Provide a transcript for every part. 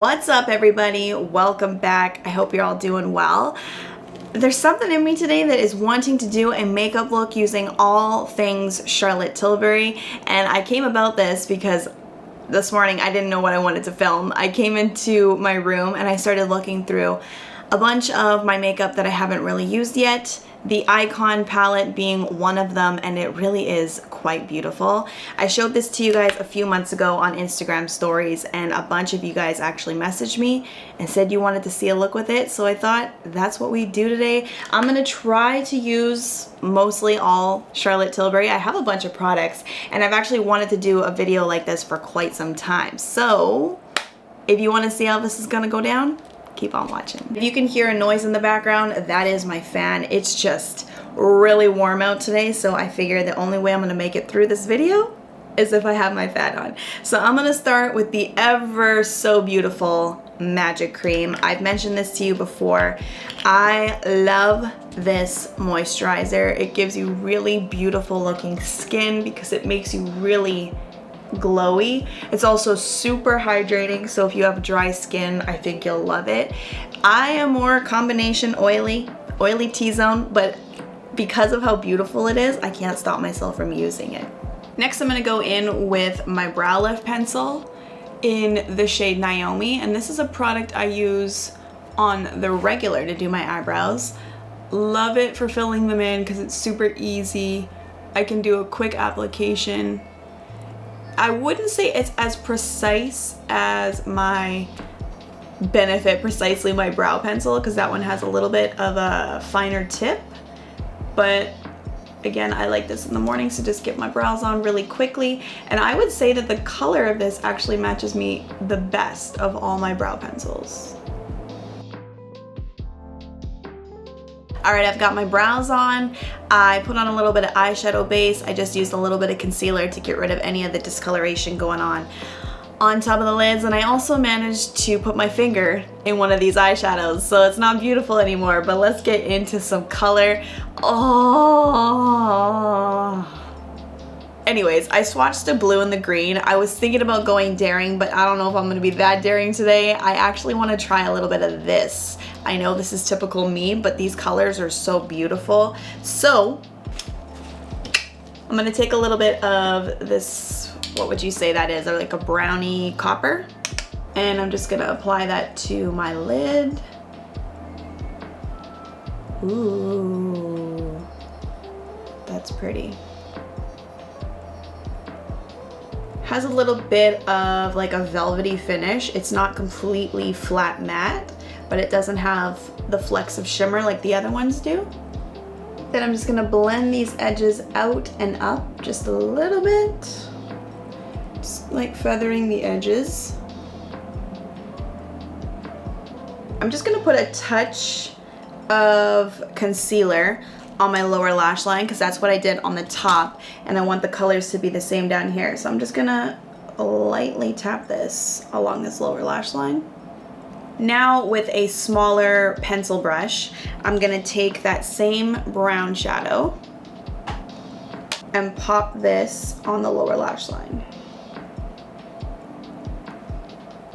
What's up, everybody? Welcome back. I hope you're all doing well. There's something in me today that is wanting to do a makeup look using all things Charlotte Tilbury, and I came about this because this morning I didn't know what I wanted to film. I came into my room and I started looking through a bunch of my makeup that I haven't really used yet, the Icon palette being one of them, and it really is quite beautiful. I showed this to you guys a few months ago on Instagram stories, and a bunch of you guys actually messaged me and said you wanted to see a look with it, so I thought that's what we do today. I'm gonna try to use mostly all Charlotte Tilbury. I have a bunch of products, and I've actually wanted to do a video like this for quite some time. So if you want to see how this is gonna go down, keep on watching. If you can hear a noise in the background, that is my fan. It's just really warm out today, so I figure the only way I'm gonna make it through this video is if I have my fan on. So I'm gonna start with the ever so beautiful Magic Cream. I've mentioned this to you before. I love this moisturizer. It gives you really beautiful looking skin because it makes you really glowy. It's also super hydrating, so if you have dry skin, I think you'll love it. I am more combination oily T-zone, but because of how beautiful it is, I can't stop myself from using it. Next, I'm gonna go in with my brow lift pencil in the shade Naomi, and this is a product I use on the regular to do my eyebrows. Love it for filling them in because it's super easy. I can do a quick application. I wouldn't say it's as precise as my Benefit Precisely my brow pencil, because that one has a little bit of a finer tip, but again, I like this in the mornings to just get my brows on really quickly, and I would say that the color of this actually matches me the best of all my brow pencils. Alright, I've got my brows on. I put on a little bit of eyeshadow base. I just used a little bit of concealer to get rid of any of the discoloration going on top of the lids, and I also managed to put my finger in one of these eyeshadows, so it's not beautiful anymore, but let's get into some color. Oh. Anyways, I swatched the blue and the green. I was thinking about going daring, but I don't know if I'm gonna be that daring today. I actually wanna try a little bit of this. I know this is typical me, but these colors are so beautiful. So, I'm gonna take a little bit of this, what would you say that is? Like a brownie copper. And I'm just gonna apply that to my lid. Ooh, that's pretty. Has a little bit of like a velvety finish. It's not completely flat matte, but it doesn't have the flecks of shimmer like the other ones do. Then I'm just gonna blend these edges out and up just a little bit. Just like feathering the edges. I'm just gonna put a touch of concealer on my lower lash line because that's what I did on the top, and I want the colors to be the same down here. So I'm just gonna lightly tap this along this lower lash line. Now with a smaller pencil brush, I'm gonna take that same brown shadow and pop this on the lower lash line.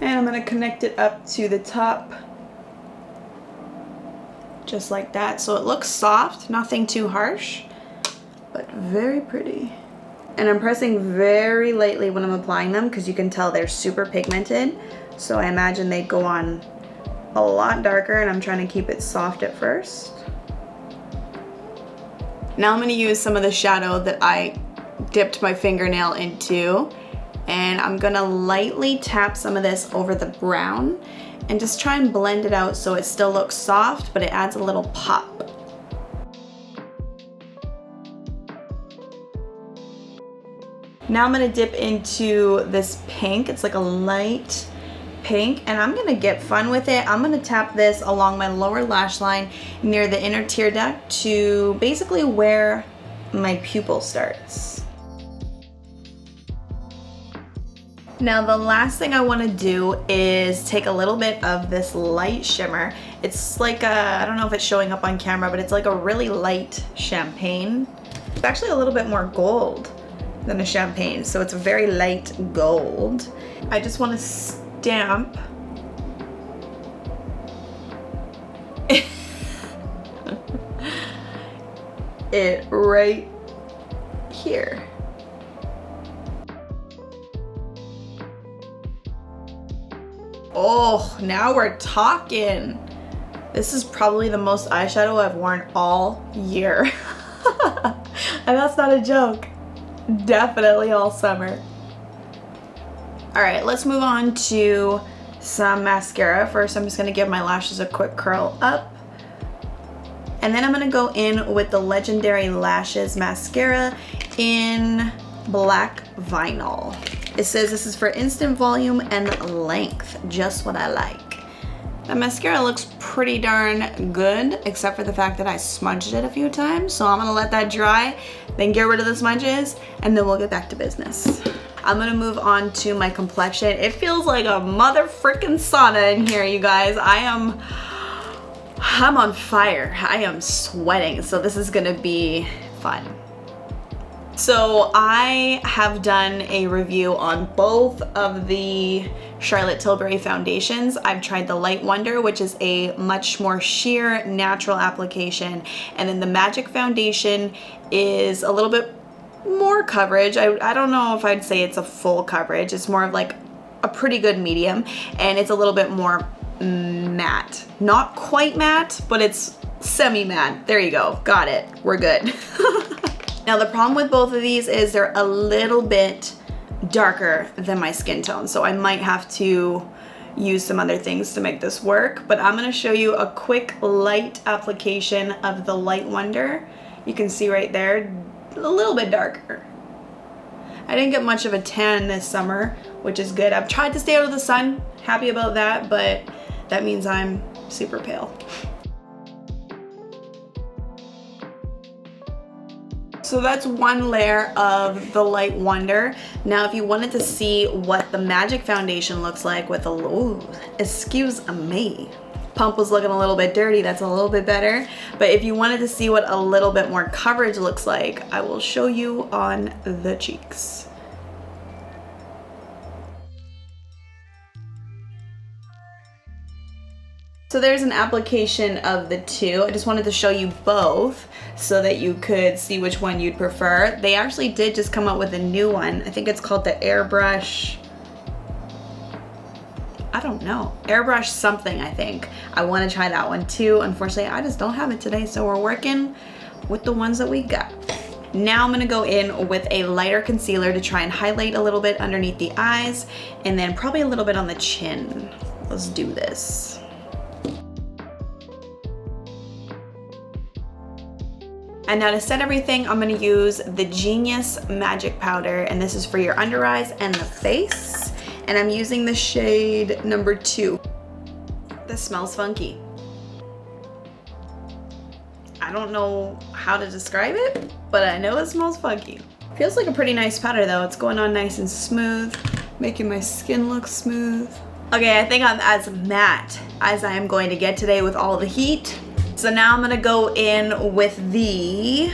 And I'm gonna connect it up to the top, just like that. So it looks soft, nothing too harsh, but very pretty. And I'm pressing very lightly when I'm applying them because you can tell they're super pigmented. So I imagine they go on a lot darker, and I'm trying to keep it soft at first. Now I'm gonna use some of the shadow that I dipped my fingernail into, and I'm gonna lightly tap some of this over the brown and just try and blend it out so it still looks soft, but it adds a little pop. Now I'm gonna dip into this pink. It's like a light pink, and I'm gonna get fun with it. I'm gonna tap this along my lower lash line near the inner tear duct to basically where my pupil starts. Now the last thing I want to do is take a little bit of this light shimmer. It's like I don't know if it's showing up on camera, but it's like a really light champagne. It's actually a little bit more gold than a champagne, so it's a very light gold. I just want to stamp it right here. Oh, now we're talking. This is probably the most eyeshadow I've worn all year. And that's not a joke. Definitely all summer. All right, let's move on to some mascara. First, I'm just gonna give my lashes a quick curl up. And then I'm gonna go in with the Legendary Lashes Mascara in Black Vinyl. It says this is for instant volume and length, just what I like. The mascara looks pretty darn good, except for the fact that I smudged it a few times. So I'm gonna let that dry, then get rid of the smudges, and then we'll get back to business. I'm gonna move on to my complexion. It feels like a mother frickin' sauna in here, you guys. I'm on fire. I am sweating, so this is gonna be fun. So I have done a review on both of the Charlotte Tilbury foundations. I've tried the Light Wonder, which is a much more sheer natural application, and then the Magic Foundation is a little bit more coverage. I don't know if I'd say it's a full coverage. It's more of like a pretty good medium, and it's a little bit more matte. Not quite matte, but it's semi-matte. There you go. Got it. We're good. Now the problem with both of these is they're a little bit darker than my skin tone, so I might have to use some other things to make this work, but I'm gonna show you a quick light application of the Light Wonder. You can see right there, a little bit darker. I didn't get much of a tan this summer, which is good. I've tried to stay out of the sun, happy about that, but that means I'm super pale. So that's one layer of the Light Wonder. Now if you wanted to see what the Magic Foundation looks like with a, ooh, excuse me. Pump was looking a little bit dirty, that's a little bit better. But if you wanted to see what a little bit more coverage looks like, I will show you on the cheeks. So there's an application of the two. I just wanted to show you both so that you could see which one you'd prefer. They actually did just come out with a new one. I think it's called the Airbrush, I don't know, Airbrush something, I think. I want to try that one too. Unfortunately, I just don't have it today, so we're working with the ones that we got. Now I'm gonna go in with a lighter concealer to try and highlight a little bit underneath the eyes, and then probably a little bit on the chin. Let's do this. And now to set everything, I'm gonna use the Genius Magic Powder, and this is for your under eyes and the face. And I'm using the shade number 2. This smells funky. I don't know how to describe it, but I know it smells funky. Feels like a pretty nice powder though. It's going on nice and smooth, making my skin look smooth. Okay, I think I'm as matte as I am going to get today with all the heat. So now I'm gonna go in with the,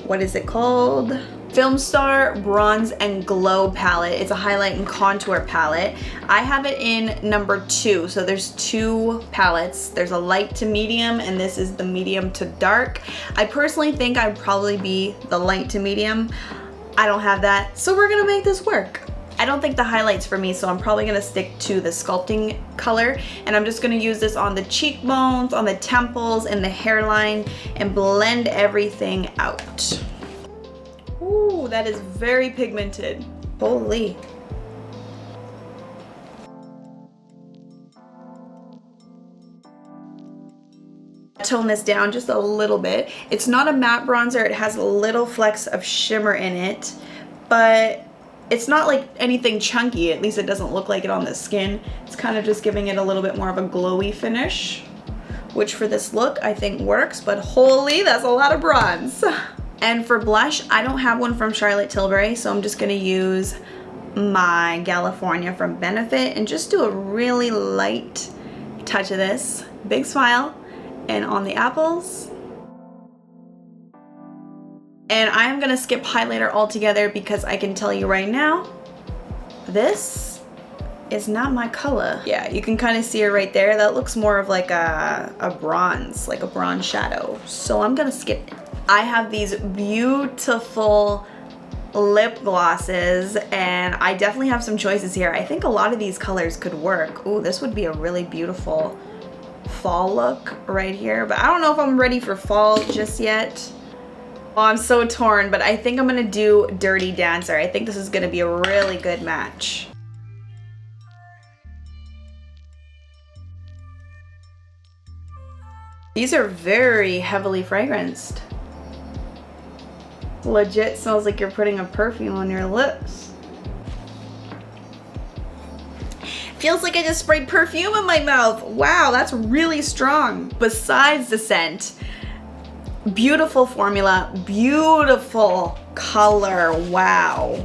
what is it called? Filmstar Bronze and Glow palette. It's a highlight and contour palette. I have it in number 2, so there's 2 palettes. There's a light to medium, and this is the medium to dark. I personally think I'd probably be the light to medium. I don't have that, so we're gonna make this work. I don't think the highlight's for me, so I'm probably gonna stick to the sculpting color, and I'm just gonna use this on the cheekbones, on the temples, and the hairline, and blend everything out. Ooh, that is very pigmented. Holy. Tone this down just a little bit. It's not a matte bronzer, it has a little flecks of shimmer in it, but it's not like anything chunky, at least it doesn't look like it on the skin. It's kind of just giving it a little bit more of a glowy finish, which for this look I think works, but holy, that's a lot of bronze. And for blush, I don't have one from Charlotte Tilbury, so I'm just gonna use my Galifornia from Benefit and just do a really light touch of this. Big smile, and on the apples. And I'm gonna skip highlighter altogether because I can tell you right now, this is not my color. Yeah, you can kind of see it right there. That looks more of like a bronze, like a bronze shadow. So I'm gonna skip it. I have these beautiful lip glosses, and I definitely have some choices here. I think a lot of these colors could work. Ooh, this would be a really beautiful fall look right here, but I don't know if I'm ready for fall just yet. Oh, I'm so torn, but I think I'm gonna do Dirty Dancer. I think this is gonna be a really good match. These are very heavily fragranced. Legit smells like you're putting a perfume on your lips. Feels like I just sprayed perfume in my mouth. Wow, that's really strong. Besides the scent, beautiful formula, beautiful color, wow.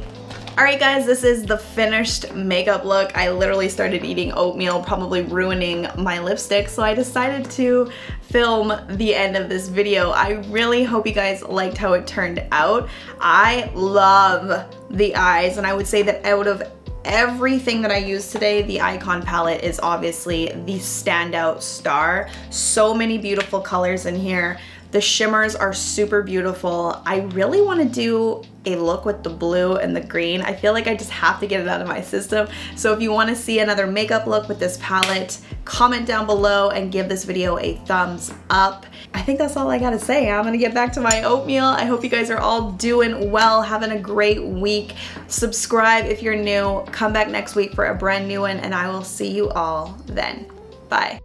All right guys, this is the finished makeup look. I literally started eating oatmeal, probably ruining my lipstick, so I decided to film the end of this video. I really hope you guys liked how it turned out. I love the eyes, and I would say that out of everything that I used today, the Icon palette is obviously the standout star. So many beautiful colors in here. The shimmers are super beautiful. I really want to do a look with the blue and the green. I feel like I just have to get it out of my system. So if you want to see another makeup look with this palette, comment down below and give this video a thumbs up. I think that's all I gotta say. I'm gonna get back to my oatmeal. I hope you guys are all doing well, having a great week. Subscribe if you're new. Come back next week for a brand new one, and I will see you all then. Bye.